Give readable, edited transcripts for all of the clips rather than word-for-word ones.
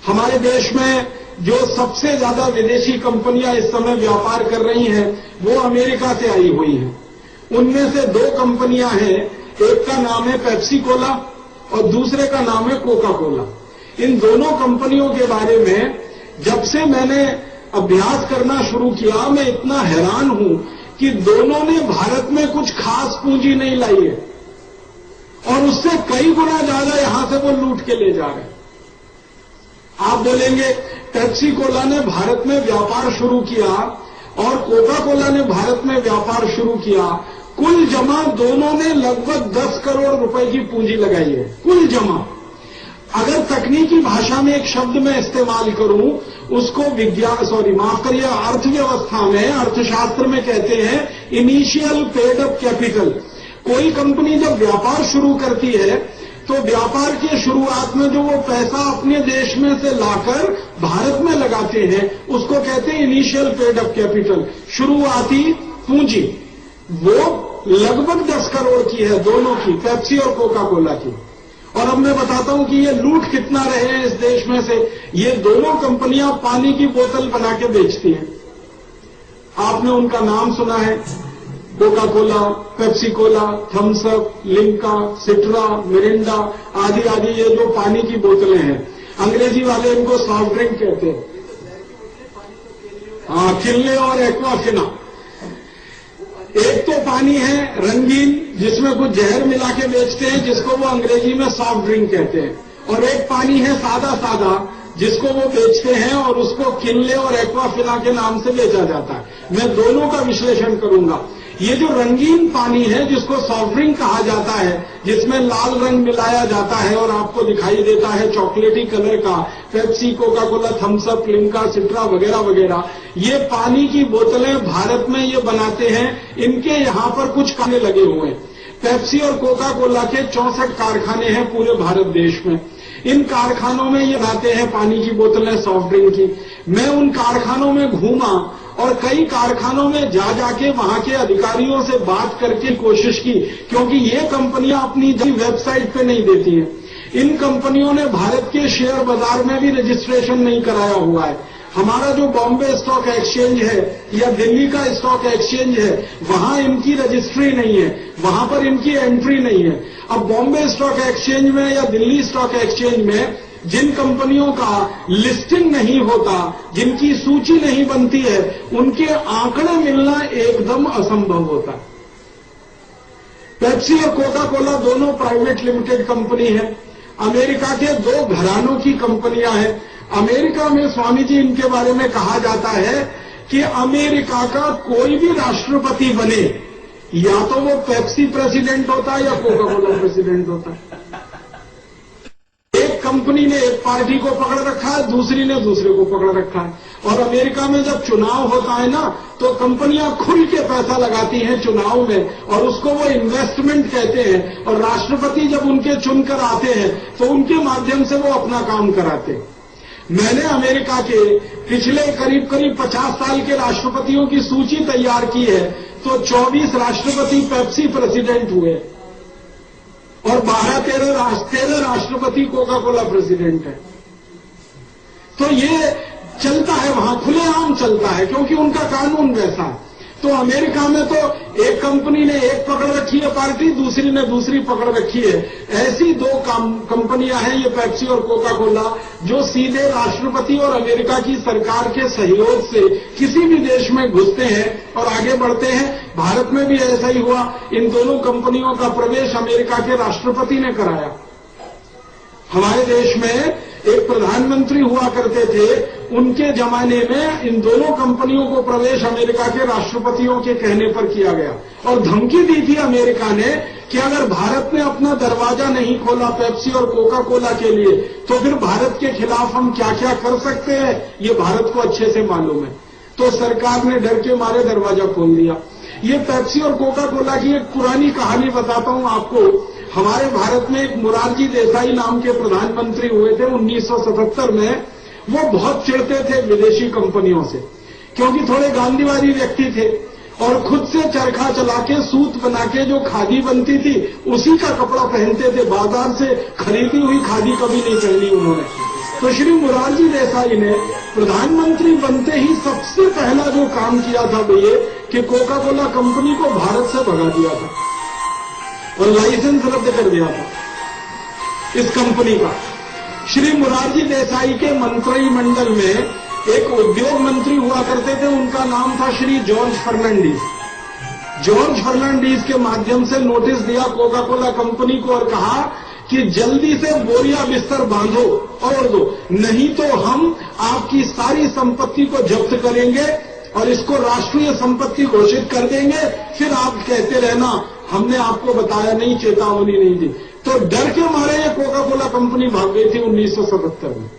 हमारे देश में जो सबसे ज्यादा विदेशी कंपनियां इस समय व्यापार कर रही हैं वो अमेरिका से आई हुई हैं। उनमें से 2 कंपनियां हैं, एक का नाम है पेप्सी कोला और दूसरे का नाम है कोका कोला। इन दोनों कंपनियों के बारे में जब से मैंने अभ्यास करना शुरू किया, मैं इतना हैरान हूं कि दोनों ने भारत में कुछ खास पूंजी नहीं लाई है और उससे कई गुना ज्यादा यहां से वो लूट के ले जा रहे हैं। आप बोलेंगे पेप्सी कोला ने भारत में व्यापार शुरू किया और कोका कोला ने भारत में व्यापार शुरू किया, कुल जमा दोनों ने लगभग 10 करोड़ रुपए की पूंजी लगाई है, कुल जमा। अगर तकनीकी भाषा में एक शब्द मैं इस्तेमाल करूं, उसको अर्थव्यवस्था में, अर्थशास्त्र में कहते हैं इनिशियल पेड अप कैपिटल। कोई कंपनी जब व्यापार शुरू करती है तो व्यापार की शुरुआत में जो वो पैसा अपने देश में से लाकर भारत में लगाते हैं उसको कहते हैं इनिशियल पेड अप कैपिटल, शुरुआती पूंजी। वो लगभग 10 करोड़ की है, दोनों की, पेप्सी और कोका कोला की। और अब मैं बताता हूं कि ये लूट कितना रहे हैं इस देश में से। ये दोनों कंपनियां पानी की बोतल बना के बेचती हैं। आपने उनका नाम सुना है, Coca Cola, Pepsi Cola, Thums Up, Limca, Citra, Mirinda आदि आदि। ये जो पानी की बोतलें हैं, अंग्रेजी वाले इनको सॉफ्ट ड्रिंक कहते हैं। हाँ, किनले और एक्वाफिना। एक तो पानी है रंगीन जिसमें कुछ जहर मिला के बेचते हैं, जिसको वो अंग्रेजी में सॉफ्ट ड्रिंक कहते हैं, और एक पानी है सादा सादा जिसको वो बेचते हैं और उसको किनले और एक्वाफिना के नाम से बेचा जाता है। मैं दोनों का विश्लेषण करूंगा। ये जो रंगीन पानी है जिसको सॉफ्ट ड्रिंक कहा जाता है, जिसमें लाल रंग मिलाया जाता है और आपको दिखाई देता है चॉकलेटी कलर का, Pepsi, Coca Cola, Thums Up, Limca, Citra वगैरह वगैरह, ये पानी की बोतलें भारत में ये बनाते हैं। इनके यहां पर कुछ कारखाने लगे हुए हैं। पेप्सी और कोका कोला के 64 कारखाने हैं पूरे भारत देश में। इन कारखानों में ये बनाते हैं पानी की बोतलें, सॉफ्ट ड्रिंक की। मैं उन कारखानों में घूमा और कई कारखानों में जाके वहां के अधिकारियों से बात करके कोशिश की, क्योंकि ये कंपनियां अपनी वेबसाइट पे नहीं देती हैं। इन कंपनियों ने भारत के शेयर बाजार में भी रजिस्ट्रेशन नहीं कराया हुआ है। हमारा जो बॉम्बे स्टॉक एक्सचेंज है या दिल्ली का स्टॉक एक्सचेंज है, वहां इनकी रजिस्ट्री नहीं है, वहां पर इनकी एंट्री नहीं है। अब बॉम्बे स्टॉक एक्सचेंज में या दिल्ली स्टॉक एक्सचेंज में जिन कंपनियों का लिस्टिंग नहीं होता, जिनकी सूची नहीं बनती है, उनके आंकड़े मिलना एकदम असंभव होता है। पेप्सी और कोका कोला दोनों प्राइवेट लिमिटेड कंपनी है। अमेरिका के 2 घरानों की कंपनियां हैं। अमेरिका में स्वामी जी इनके बारे में कहा जाता है कि अमेरिका का कोई भी राष्ट्रपति बने, या तो वो पेप्सी प्रेसिडेंट होता है या कोका कोला प्रेसिडेंट होता है। एक कंपनी ने एक पार्टी को पकड़ रखा है, दूसरी ने दूसरे को पकड़ रखा है। और अमेरिका में जब चुनाव होता है ना, तो कंपनियां खुल के पैसा लगाती हैं चुनाव में और उसको वो इन्वेस्टमेंट कहते हैं। और राष्ट्रपति जब उनके चुनकर आते हैं तो उनके माध्यम से वो अपना काम कराते हैं। मैंने अमेरिका के पिछले करीब 50 साल के राष्ट्रपतियों की सूची तैयार की है, तो 24 राष्ट्रपति पेप्सी प्रेसिडेंट हुए और 13 राष्ट्रपति कोका कोला प्रेसिडेंट है। तो ये चलता है, वहां खुलेआम चलता है, क्योंकि उनका कानून वैसा है। तो अमेरिका में तो एक कंपनी ने एक पकड़ रखी है पार्टी, दूसरी ने दूसरी पकड़ रखी है। ऐसी 2 कंपनियां हैं, ये पेप्सी और कोका कोला, जो सीधे राष्ट्रपति और अमेरिका की सरकार के सहयोग से किसी भी देश में घुसते हैं और आगे बढ़ते हैं। भारत में भी ऐसा ही हुआ। इन दोनों कंपनियों का प्रवेश अमेरिका के राष्ट्रपति ने कराया। हमारे देश में एक प्रधानमंत्री हुआ करते थे, उनके जमाने में इन दोनों कंपनियों को प्रवेश अमेरिका के राष्ट्रपतियों के कहने पर किया गया और धमकी दी थी अमेरिका ने कि अगर भारत ने अपना दरवाजा नहीं खोला पेप्सी और कोका कोला के लिए, तो फिर भारत के खिलाफ हम क्या क्या कर सकते हैं, ये भारत को अच्छे से मालूम है। तो सरकार ने डर के मारे दरवाजा खोल दिया। ये पेप्सी और कोका कोला की एक पुरानी कहानी बताता हूं आपको। हमारे भारत में एक मोरारजी देसाई नाम के प्रधानमंत्री हुए थे 1977 में। वो बहुत चिढ़ते थे विदेशी कंपनियों से, क्योंकि थोड़े गांधीवादी व्यक्ति थे और खुद से चरखा चला के सूत बना के जो खादी बनती थी उसी का कपड़ा पहनते थे। बाजार से खरीदी हुई खादी कभी नहीं पहनी उन्होंने। तो श्री मोरारजी देसाई ने प्रधानमंत्री बनते ही सबसे पहला जो काम किया था वो ये कि कोका कोला कंपनी को भारत से भगा दिया था और लाइसेंस रद्द कर दिया था इस कंपनी का। श्री मोरारजी देसाई के मंत्रिमंडल में एक उद्योग मंत्री हुआ करते थे, उनका नाम था श्री जॉर्ज फर्नांडीज। जॉर्ज फर्नांडीज के माध्यम से नोटिस दिया कोका कोला कंपनी को और कहा कि जल्दी से बोरिया बिस्तर बांधो और दो, नहीं तो हम आपकी सारी संपत्ति को जब्त करेंगे और इसको राष्ट्रीय संपत्ति घोषित कर देंगे, फिर आप कहते रहना हमने आपको बताया नहीं, चेतावनी नहीं दी। तो डर के मारे ये कोका कोला कंपनी भाग गई थी 1977 में।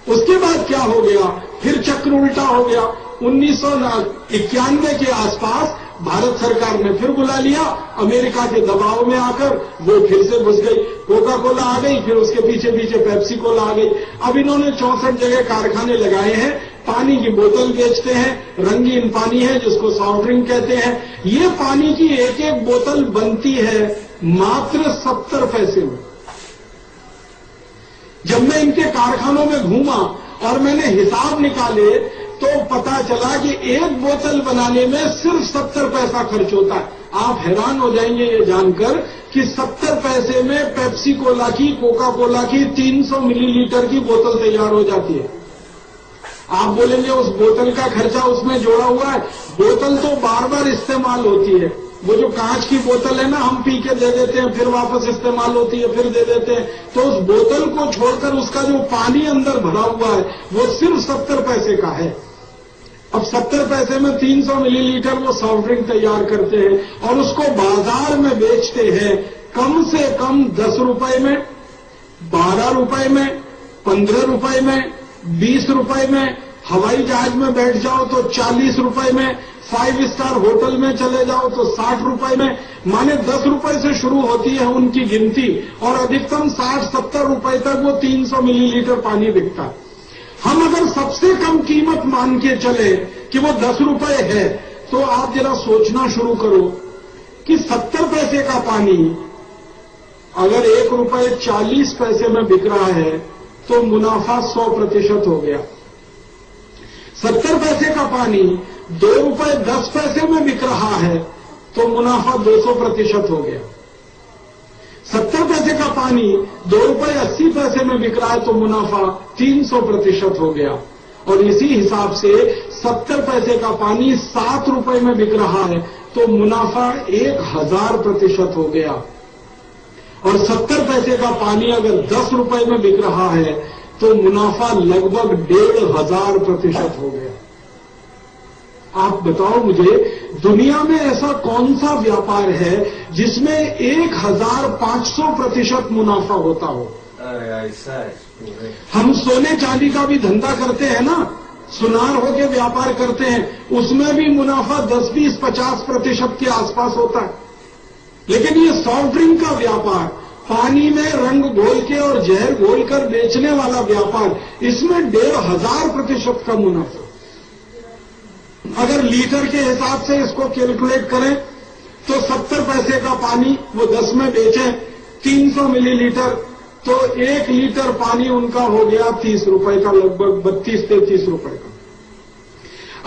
उसके बाद क्या हो गया, फिर चक्र उल्टा हो गया। 1991 के आसपास भारत सरकार ने फिर बुला लिया, अमेरिका के दबाव में आकर वो फिर से घुस गई। कोका कोला आ गई, फिर उसके पीछे पीछे पेप्सी कोला आ गई। अब इन्होंने 64 जगह कारखाने लगाए हैं, पानी की बोतल बेचते हैं, रंगीन पानी है जिसको सॉफ्ट ड्रिंक कहते हैं। ये पानी की एक एक बोतल बनती है मात्र 70 पैसे में। जब मैं इनके कारखानों में घूमा और मैंने हिसाब निकाले तो पता चला कि एक बोतल बनाने में सिर्फ 70 पैसा खर्च होता है। आप हैरान हो जाएंगे ये जानकर कि 70 पैसे में पेप्सी कोला की, कोका कोला की 300 मिलीलीटर की बोतल तैयार हो जाती है। आप बोलेंगे उस बोतल का खर्चा उसमें जोड़ा हुआ है। बोतल तो बार बार इस्तेमाल होती है। वो जो कांच की बोतल है ना, हम पी के दे देते हैं, फिर वापस इस्तेमाल होती है, फिर दे देते हैं। तो उस बोतल को छोड़कर उसका जो पानी अंदर भरा हुआ है वो सिर्फ 70 पैसे का है। अब 70 पैसे में 300 मिलीलीटर वो सॉफ्ट ड्रिंक तैयार करते हैं और उसको बाजार में बेचते हैं कम से कम 10 रुपए में, 12 रुपए में, 15 रुपए में, 20 रुपए में। हवाई जहाज में बैठ जाओ तो 40 रुपए में, 5 स्टार होटल में चले जाओ तो 60 रुपए में। माने 10 रुपए से शुरू होती है उनकी गिनती और अधिकतम 60-70 रुपए तक वो 300 मिलीलीटर पानी बिकता है। हम अगर सबसे कम कीमत मान के चले कि वो 10 रुपए है तो आप जरा सोचना शुरू करो कि 70 पैसे का पानी अगर 1 रुपए 40 पैसे में बिक रहा है तो मुनाफा 100% हो गया। 70 पैसे का पानी 2 रुपए 10 पैसे में बिक रहा है तो मुनाफा 200% हो गया। 70 पैसे का पानी 2 रुपए 80 पैसे में बिक रहा है तो मुनाफा 300% हो गया। और इसी हिसाब से 70 पैसे का पानी 7 रुपए में बिक रहा है तो मुनाफा 1000% हो गया। और 70 पैसे का पानी अगर 10 रुपए में बिक रहा है तो मुनाफा लगभग 1500% हो गया। आप बताओ मुझे, दुनिया में ऐसा कौन सा व्यापार है जिसमें 1500% मुनाफा होता हो? ऐसा है। हम सोने चांदी का भी धंधा करते हैं ना, सुनार होके व्यापार करते हैं, उसमें भी मुनाफा 10, 20, 50% के आसपास होता है। लेकिन ये सॉफ्ट ड्रिंक का व्यापार, पानी में रंग घोल के और जहर घोल कर बेचने वाला व्यापार, इसमें 1500% का मुनाफा। अगर लीटर के हिसाब से इसको कैलकुलेट करें तो 70 पैसे का पानी वो 10 में बेचें 300 मिलीलीटर तो 1 लीटर पानी उनका हो गया 30 रुपए का, लगभग 32-33 रुपए का।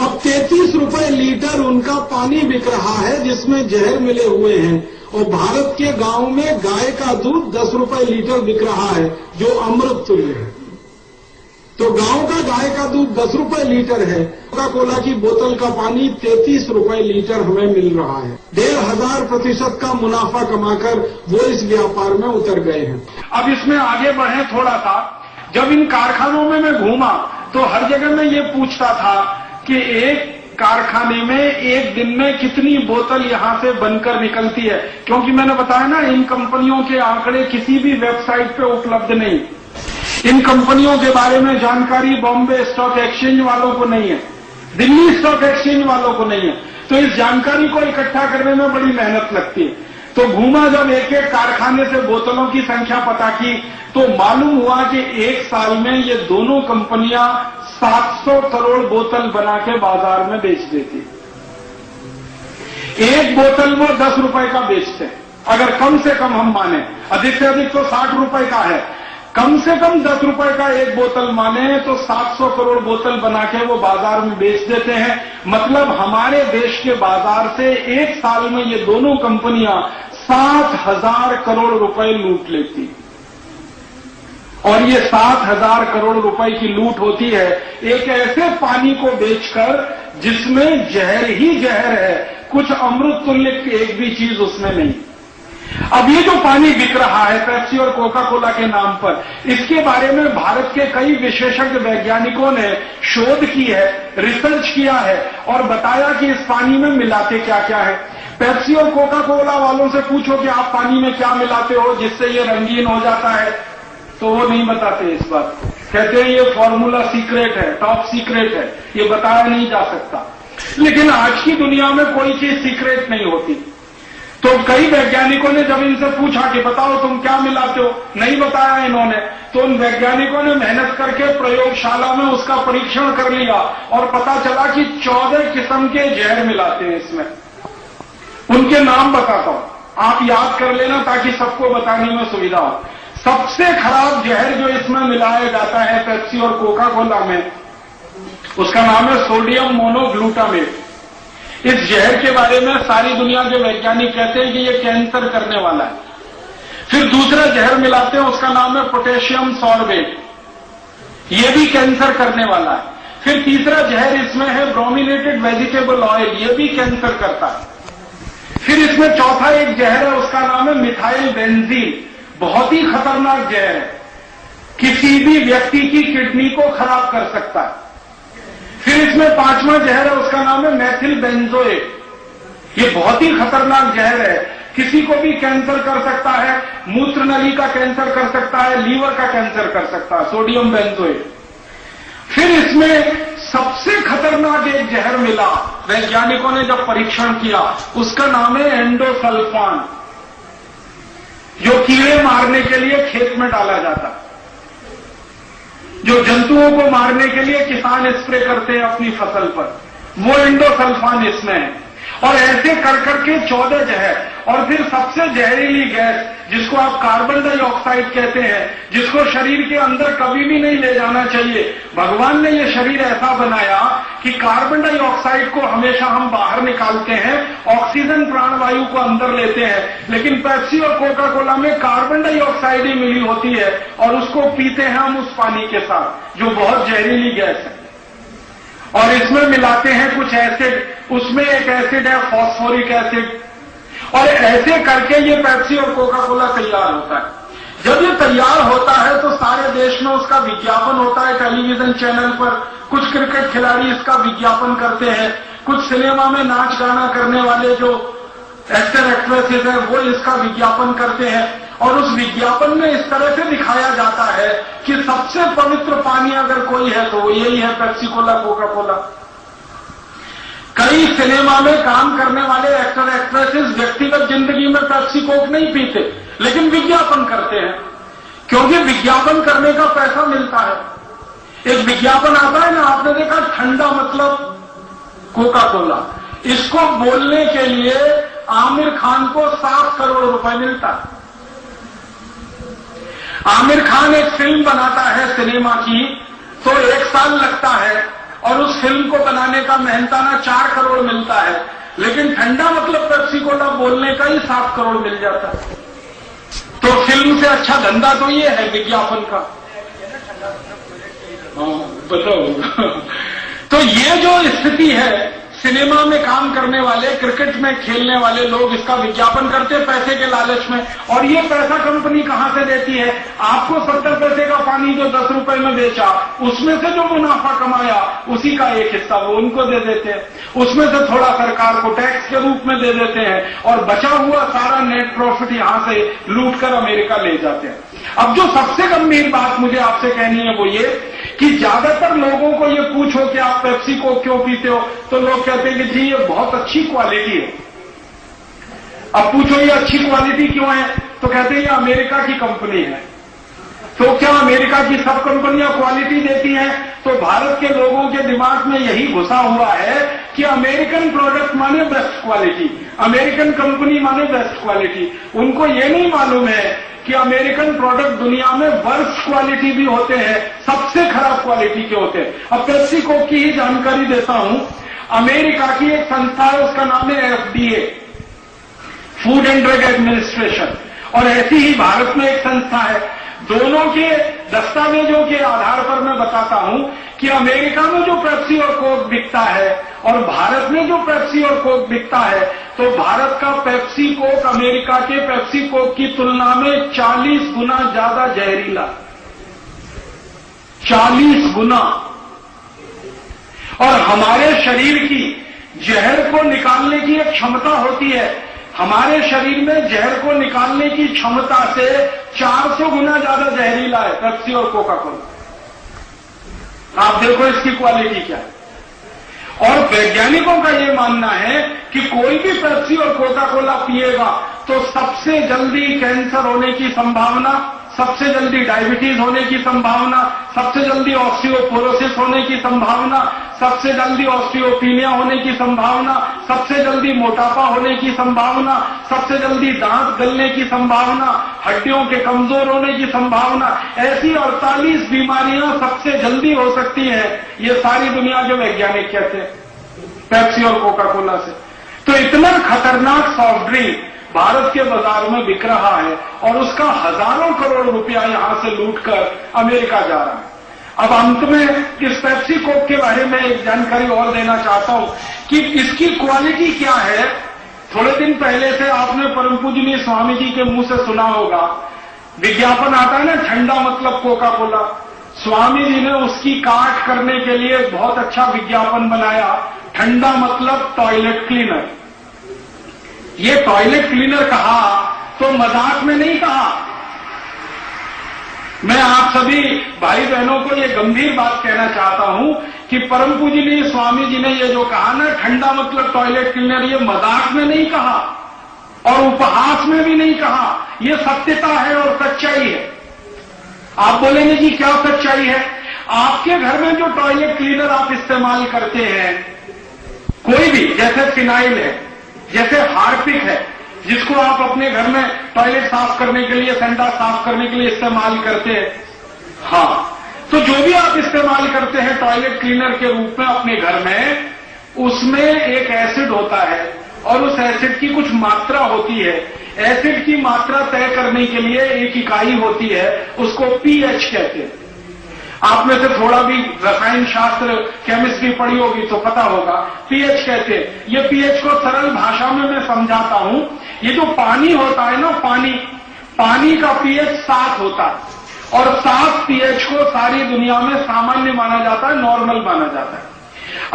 अब 33 रुपए लीटर उनका पानी बिक रहा है जिसमें जहर मिले हुए हैं। और भारत के गांव में गाय का दूध 10 रुपए लीटर बिक रहा है जो अमृत तुल्य है। तो गांव का गाय का दूध 10 रुपए लीटर है, कोका कोला की बोतल का पानी 33 रुपए लीटर हमें मिल रहा है। 1500% का मुनाफा कमाकर वो इस व्यापार में उतर गए हैं। अब इसमें आगे बढ़े थोड़ा सा, जब इन कारखानों में मैं घूमा तो हर जगह मैं ये पूछता था कि एक कारखाने में एक दिन में कितनी बोतल यहां से बनकर निकलती है, क्योंकि मैंने बताया ना इन कंपनियों के आंकड़े किसी भी वेबसाइट पे उपलब्ध नहीं। इन कंपनियों के बारे में जानकारी बॉम्बे स्टॉक एक्सचेंज वालों को नहीं है, दिल्ली स्टॉक एक्सचेंज वालों को नहीं है। तो इस जानकारी को इकट्ठा करने में बड़ी मेहनत लगती है। तो घूमा जब एक एक कारखाने से बोतलों की संख्या पता की तो मालूम हुआ कि एक साल में ये दोनों कंपनियां 700 करोड़ बोतल बना के बाजार में बेच देती। एक बोतल वो 10 रुपए का बेचते हैं, अगर कम से कम हम माने, अधिक से अधिक तो 60 रुपए का है। कम से कम 10 रुपए का एक बोतल माने तो 700 करोड़ बोतल बना के वो बाजार में बेच देते हैं। मतलब हमारे देश के बाजार से एक साल में ये दोनों कंपनियां 7,000 करोड़ रुपए लूट लेती। और ये 7,000 करोड़ रुपए की लूट होती है एक ऐसे पानी को बेचकर जिसमें जहर ही जहर है, कुछ अमृत तुल्य एक भी चीज उसमें नहीं। अब ये जो पानी बिक रहा है पेप्सी और कोका कोला के नाम पर, इसके बारे में भारत के कई विशेषज्ञ वैज्ञानिकों ने शोध की है, रिसर्च किया है और बताया कि इस पानी में मिलाते क्या क्या है। पेप्सी और कोका कोला वालों से पूछो कि आप पानी में क्या मिलाते हो जिससे ये रंगीन हो जाता है, तो वो नहीं बताते इस बात को। कहते हैं ये फॉर्मूला सीक्रेट है, टॉप सीक्रेट है, ये बताया नहीं जा सकता। लेकिन आज की दुनिया में कोई चीज सीक्रेट नहीं होती। तो कई वैज्ञानिकों ने जब इनसे पूछा कि बताओ तुम क्या मिलाते हो, नहीं बताया इन्होंने, तो उन वैज्ञानिकों ने मेहनत करके प्रयोगशाला में उसका परीक्षण कर लिया और पता चला कि 14 किस्म के जहर मिलाते हैं इसमें। उनके नाम बताता हूं, आप याद कर लेना ताकि सबको बताने में सुविधा हो। सबसे खराब जहर जो इसमें मिलाया जाता है पेप्सी और कोका कोला में, उसका नाम है सोडियम मोनोग्लूटामेट। इस जहर के बारे में सारी दुनिया के वैज्ञानिक कहते हैं कि ये कैंसर करने वाला है। फिर दूसरा जहर मिलाते हैं, उसका नाम है पोटेशियम सॉर्बेट, ये भी कैंसर करने वाला है। फिर तीसरा जहर इसमें है ब्रोमिनेटेड वेजिटेबल ऑयल, ये भी कैंसर करता है। फिर इसमें चौथा एक जहर है, उसका नाम है मिथाइल बेंजीन, बहुत ही खतरनाक जहर है, किसी भी व्यक्ति की किडनी को खराब कर सकता है। फिर इसमें पांचवा जहर है, उसका नाम है मैथिल बेंजोएट, ये बहुत ही खतरनाक जहर है, किसी को भी कैंसर कर सकता है, मूत्र नली का कैंसर कर सकता है, लीवर का कैंसर कर सकता है, सोडियम बेंजोएट। फिर इसमें सबसे खतरनाक एक जहर मिला, वैज्ञानिकों ने जब परीक्षण किया, उसका नाम है एंडोसल्फान, जो कीड़े मारने के लिए खेत में डाला जाता है, जो जंतुओं को मारने के लिए किसान स्प्रे करते हैं अपनी फसल पर, वो एंडोसल्फान इसमें है। और ऐसे कर करके 14 जहर। और फिर सबसे जहरीली गैस जिसको आप कार्बन डाइऑक्साइड कहते हैं, जिसको शरीर के अंदर कभी भी नहीं ले जाना चाहिए। भगवान ने ये शरीर ऐसा बनाया कि कार्बन डाइऑक्साइड को हमेशा हम बाहर निकालते हैं, ऑक्सीजन प्राणवायु को अंदर लेते हैं। लेकिन पेप्सी और कोका कोला में कार्बन डाइऑक्साइड ही मिली होती है और उसको पीते हैं हम उस पानी के साथ, जो बहुत जहरीली गैस है। और इसमें मिलाते हैं कुछ एसिड, उसमें एक एसिड है फॉस्फोरिक एसिड, और ऐसे करके ये पेप्सी और कोका कोला तैयार होता है। जब ये तैयार होता है तो सारे देश में उसका विज्ञापन होता है टेलीविजन चैनल पर, कुछ क्रिकेट खिलाड़ी इसका विज्ञापन करते हैं, कुछ सिनेमा में नाच गाना करने वाले जो एक्टर एक्ट्रेसेस हैं वो इसका विज्ञापन करते हैं। और उस विज्ञापन में इस तरह से दिखाया जाता है कि सबसे पवित्र पानी अगर कोई है तो वो यही है पेप्सी कोला कोका कोला। कई सिनेमा में काम करने वाले एक्टर एक्ट्रेसेस व्यक्तिगत जिंदगी में पेप्सी कोक नहीं पीते, लेकिन विज्ञापन करते हैं, क्योंकि विज्ञापन करने का पैसा मिलता है। एक विज्ञापन आता है ना, आपने देखा, ठंडा मतलब कोका कोला, इसको बोलने के लिए आमिर खान को 7 करोड़ रुपए मिलता है। आमिर खान एक फिल्म बनाता है सिनेमा की तो 1 साल लगता है और उस फिल्म को बनाने का मेहनताना 4 करोड़ मिलता है, लेकिन ठंडा मतलब पेप्सी कोला बोलने का ही 7 करोड़ मिल जाता है। तो फिल्म से अच्छा धंधा तो ये है विज्ञापन का। बताओ। तो ये जो स्थिति है, सिनेमा में काम करने वाले, क्रिकेट में खेलने वाले लोग इसका विज्ञापन करते हैं पैसे के लालच में, और ये पैसा कंपनी कहां से देती है? आपको 70 पैसे का पानी जो 10 रुपए में बेचा, उसमें से जो मुनाफा कमाया उसी का एक हिस्सा वो उनको दे देते हैं, उसमें से थोड़ा सरकार को टैक्स के रूप में दे देते हैं, और बचा हुआ सारा नेट प्रॉफिट यहां से लूट कर अमेरिका ले जाते हैं। अब जो सबसे गंभीर बात मुझे आपसे कहनी है वो ये कि ज्यादातर लोगों को ये पूछो कि आप पेप्सी को क्यों पीते हो, तो लोग कहते हैं कि जी ये बहुत अच्छी क्वालिटी है। अब पूछो ये अच्छी क्वालिटी क्यों है, तो कहते हैं ये अमेरिका की कंपनी है। तो क्या अमेरिका की सब कंपनियां क्वालिटी देती हैं? तो भारत के लोगों के दिमाग में यही घुसा हुआ है कि अमेरिकन प्रोडक्ट माने बेस्ट क्वालिटी, अमेरिकन कंपनी माने बेस्ट क्वालिटी। उनको ये नहीं मालूम है कि कि अमेरिकन प्रोडक्ट दुनिया में वर्स्ट क्वालिटी भी होते हैं, सबसे खराब क्वालिटी के होते हैं। अब पेप्सी कोक की ही जानकारी देता हूं। अमेरिका की एक संस्था है, उसका नाम है FDA, food and drug administration, और ऐसी ही भारत में एक संस्था है। दोनों के दस्तावेजों के आधार पर मैं बताता हूं कि अमेरिका में जो पेप्सी और कोक बिकता है और भारत में जो पेप्सी और कोक बिकता है, तो भारत का पेप्सी कोक अमेरिका के पेप्सी कोक की तुलना में 40 गुना ज्यादा जहरीला, 40 गुना। और हमारे शरीर की जहर को निकालने की एक क्षमता होती है, हमारे शरीर में जहर को निकालने की क्षमता से 400 गुना ज्यादा जहरीला है पेप्सी और कोका कोला। आप देखो इसकी क्वालिटी क्या है। और वैज्ञानिकों का यह मानना है कि कोई भी पेप्सी और कोका कोला पिएगा तो सबसे जल्दी कैंसर होने की संभावना, सबसे जल्दी डायबिटीज होने की संभावना, सबसे जल्दी ऑस्टियोपोरोसिस होने की संभावना, सबसे जल्दी ऑस्टियोपीनिया होने की संभावना, सबसे जल्दी मोटापा होने की संभावना, सबसे जल्दी दांत गलने की संभावना, हड्डियों के कमजोर होने की संभावना, ऐसी 48 बीमारियां सबसे जल्दी हो सकती हैं। ये सारी दुनिया के वैज्ञानिक कहते हैं पेप्सी और कोका कोला से। तो इतना खतरनाक सॉफ्ट ड्रिंक भारत के बाजार में बिक रहा है और उसका हजारों करोड़ रुपया यहां से लूटकर अमेरिका जा रहा है। अब अंत में इस पेप्सी कोक के बारे में एक जानकारी और देना चाहता हूं कि इसकी क्वालिटी क्या है। थोड़े दिन पहले से आपने परम पूजनीय स्वामी जी के मुंह से सुना होगा, विज्ञापन आता है ना, ठंडा मतलब कोका कोला। स्वामी जी ने उसकी काट करने के लिए बहुत अच्छा विज्ञापन बनाया, ठंडा मतलब टॉयलेट क्लीनर। ये टॉयलेट क्लीनर कहा तो मजाक में नहीं कहा। मैं आप सभी भाई बहनों को ये गंभीर बात कहना चाहता हूं कि परम पूजनीय स्वामी जी ने ये जो कहा ना, ठंडा मतलब टॉयलेट क्लीनर, ये मजाक में नहीं कहा और उपहास में भी नहीं कहा, ये सत्यता है और सच्चाई है। आप बोलेंगे जी क्या सच्चाई है? आपके घर में जो टॉयलेट क्लीनर आप इस्तेमाल करते हैं, कोई भी, जैसे फिनाइल है, जैसे हार्पिक है, जिसको आप अपने घर में टॉयलेट साफ करने के लिए, संडास साफ करने के लिए इस्तेमाल करते हैं, हाँ, तो जो भी आप इस्तेमाल करते हैं टॉयलेट क्लीनर के रूप में अपने घर में, उसमें एक एसिड होता है और उस एसिड की कुछ मात्रा होती है। एसिड की मात्रा तय करने के लिए एक इकाई होती है, उसको पीएच कहते हैं। आप में से थोड़ा भी रसायन शास्त्र, केमिस्ट्री पढ़ी होगी तो पता होगा, पीएच कहते हैं। ये पीएच को सरल भाषा में मैं समझाता हूं। ये जो पानी होता है ना, पानी का पीएच 7 होता है और 7 पीएच को सारी दुनिया में सामान्य माना जाता है, नॉर्मल माना जाता है।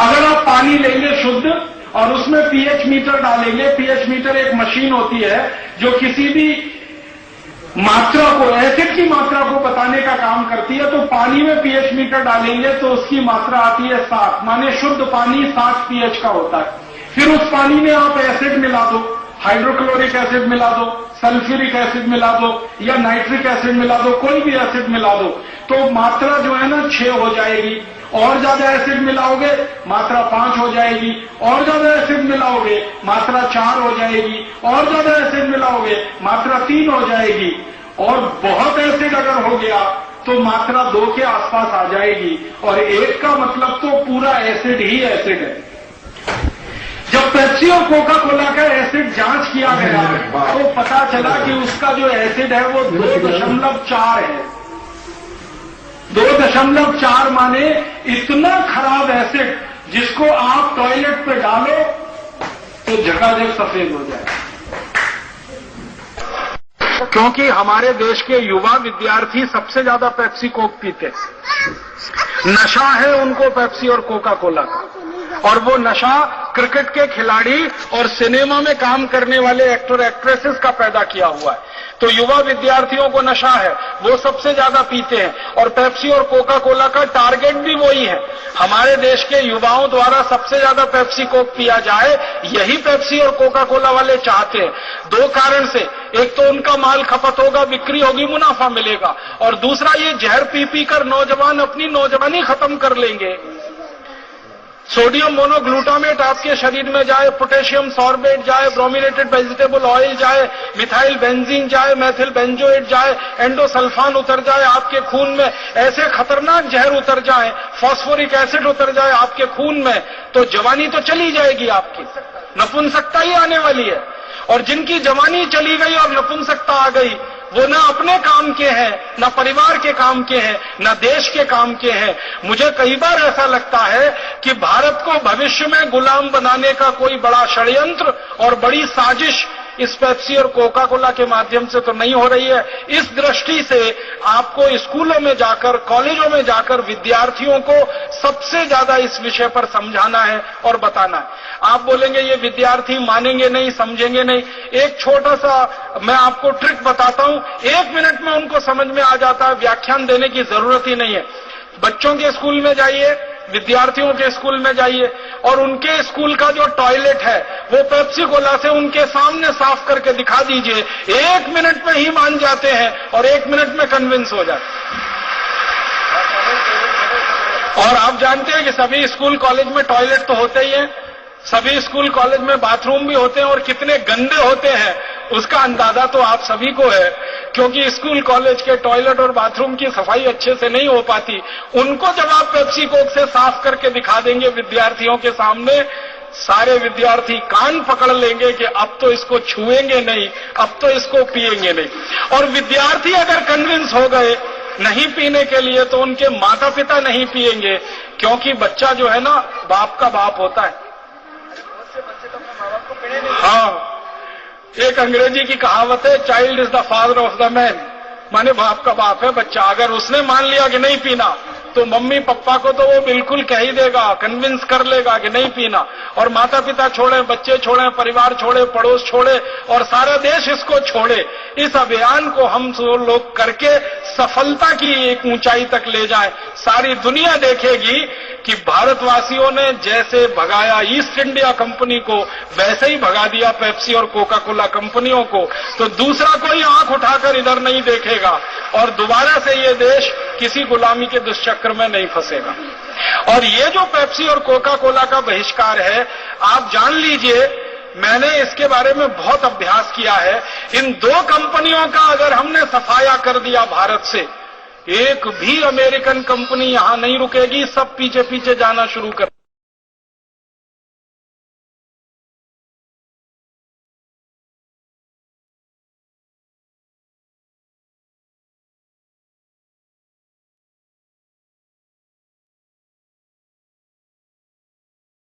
अगर आप पानी लेंगे शुद्ध और उसमें पीएच मीटर डालेंगे, पीएच मीटर एक मशीन होती है जो किसी भी मात्रा को, एसिड की मात्रा को बताने का काम करती है, तो पानी में पीएच मीटर डालेंगे तो उसकी मात्रा आती है 7, माने शुद्ध पानी 7 पीएच का होता है। फिर उस पानी में आप एसिड मिला दो, हाइड्रोक्लोरिक एसिड मिला दो, सल्फ्यूरिक एसिड मिला दो या नाइट्रिक एसिड मिला दो, कोई भी एसिड मिला दो, तो मात्रा जो है ना 6 हो जाएगी। और ज्यादा एसिड मिलाओगे मात्रा 5 हो जाएगी, और ज्यादा एसिड मिलाओगे मात्रा 4 हो जाएगी, और ज्यादा एसिड मिलाओगे मात्रा 3 हो जाएगी, और बहुत एसिड अगर हो गया तो मात्रा 2 के आसपास आ जाएगी। और 1 का मतलब तो पूरा एसिड ही एसिड है। जब पेप्सी और कोका कोला का एसिड जांच किया गया तो पता चला कि उसका जो एसिड है वो 2.4 है। 2.4 माने इतना खराब एसिड जिसको आप टॉयलेट पे डालो तो झकाझक सफेद हो जाए। क्योंकि हमारे देश के युवा विद्यार्थी सबसे ज्यादा पेप्सी कोक पीते, नशा है उनको पेप्सी और कोका कोला का, और वो नशा क्रिकेट के खिलाड़ी और सिनेमा में काम करने वाले एक्टर एक्ट्रेसेस का पैदा किया हुआ है। तो युवा विद्यार्थियों को नशा है, वो सबसे ज्यादा पीते हैं, और पेप्सी और कोका कोला का टारगेट भी वही है। हमारे देश के युवाओं द्वारा सबसे ज्यादा पेप्सी कोक पिया जाए, यही पेप्सी और कोका कोला वाले चाहते हैं। 2 कारण से, एक तो उनका माल खपत होगा, बिक्री होगी, मुनाफा मिलेगा, और दूसरा ये जहर पी पी कर नौजवान अपनी नौजवानी खत्म कर लेंगे। सोडियम मोनोग्लूटामेट आपके शरीर में जाए, पोटेशियम सॉर्बेट जाए, ब्रोमिनेटेड वेजिटेबल ऑयल जाए, मिथाइल बेंजीन जाए, मैथिल बेंजोएट जाए, एंडोसल्फान उतर जाए आपके खून में, ऐसे खतरनाक जहर उतर जाए, फास्फोरिक एसिड उतर जाए आपके खून में, तो जवानी तो चली जाएगी आपकी, नपुंसकता ही आने वाली है। और जिनकी जवानी चली गई और नपुंसकता आ गई, वो ना अपने काम के हैं, ना परिवार के काम के हैं, ना देश के काम के हैं। मुझे कई बार ऐसा लगता है कि भारत को भविष्य में गुलाम बनाने का कोई बड़ा षड्यंत्र और बड़ी साजिश इस पेप्सी और कोका कोला के माध्यम से तो नहीं हो रही है। इस दृष्टि से आपको स्कूलों में जाकर, कॉलेजों में जाकर विद्यार्थियों को सबसे ज्यादा इस विषय पर समझाना है और बताना है। आप बोलेंगे ये विद्यार्थी मानेंगे नहीं, समझेंगे नहीं। एक छोटा सा मैं आपको ट्रिक बताता हूं, 1 मिनट में उनको समझ में आ जाता है, व्याख्यान देने की जरूरत ही नहीं है। बच्चों के स्कूल में जाइए, विद्यार्थियों के स्कूल में जाइए और उनके स्कूल का जो टॉयलेट है वो पेप्सी कोला से उनके सामने साफ करके दिखा दीजिए, 1 मिनट में ही मान जाते हैं और 1 मिनट में कन्विंस हो जाते हैं। और आप जानते हैं कि सभी स्कूल कॉलेज में टॉयलेट तो होते ही हैं, सभी स्कूल कॉलेज में बाथरूम भी होते हैं और कितने गंदे होते हैं उसका अंदाजा तो आप सभी को है, क्योंकि स्कूल कॉलेज के टॉयलेट और बाथरूम की सफाई अच्छे से नहीं हो पाती। उनको जब आप पेप्सी कोक से साफ करके दिखा देंगे विद्यार्थियों के सामने, सारे विद्यार्थी कान पकड़ लेंगे कि अब तो इसको छुएंगे नहीं, अब तो इसको पिएंगे नहीं। और विद्यार्थी अगर कन्विंस हो गए नहीं पीने के लिए तो उनके माता पिता नहीं पिएंगे, क्योंकि बच्चा जो है ना बाप का बाप होता है। हाँ, एक अंग्रेजी की कहावत है, child is the father of the man, माने बाप का बाप है बच्चा। अगर उसने मान लिया कि नहीं पीना तो मम्मी पापा को तो वो बिल्कुल कह ही देगा, कन्विंस कर लेगा कि नहीं पीना। और माता पिता छोड़े, बच्चे छोड़े, परिवार छोड़े, पड़ोस छोड़े और सारा देश इसको छोड़े। इस अभियान को हम लोग करके सफलता की एक ऊंचाई तक ले जाएं। सारी दुनिया देखेगी कि भारतवासियों ने जैसे भगाया ईस्ट इंडिया कंपनी को, वैसे ही भगा दिया पेप्सी और कोका कोला कंपनियों को। तो दूसरा कोई आंख उठाकर इधर नहीं देखेगा और दोबारा से ये देश किसी गुलामी के दुष्चक्र में नहीं फंसेगा। और ये जो पेप्सी और कोका कोला का बहिष्कार है, आप जान लीजिए, मैंने इसके बारे में बहुत अभ्यास किया है। इन 2 कंपनियों का अगर हमने सफाया कर दिया भारत से, एक भी अमेरिकन कंपनी यहां नहीं रुकेगी, सब पीछे पीछे जाना शुरू कर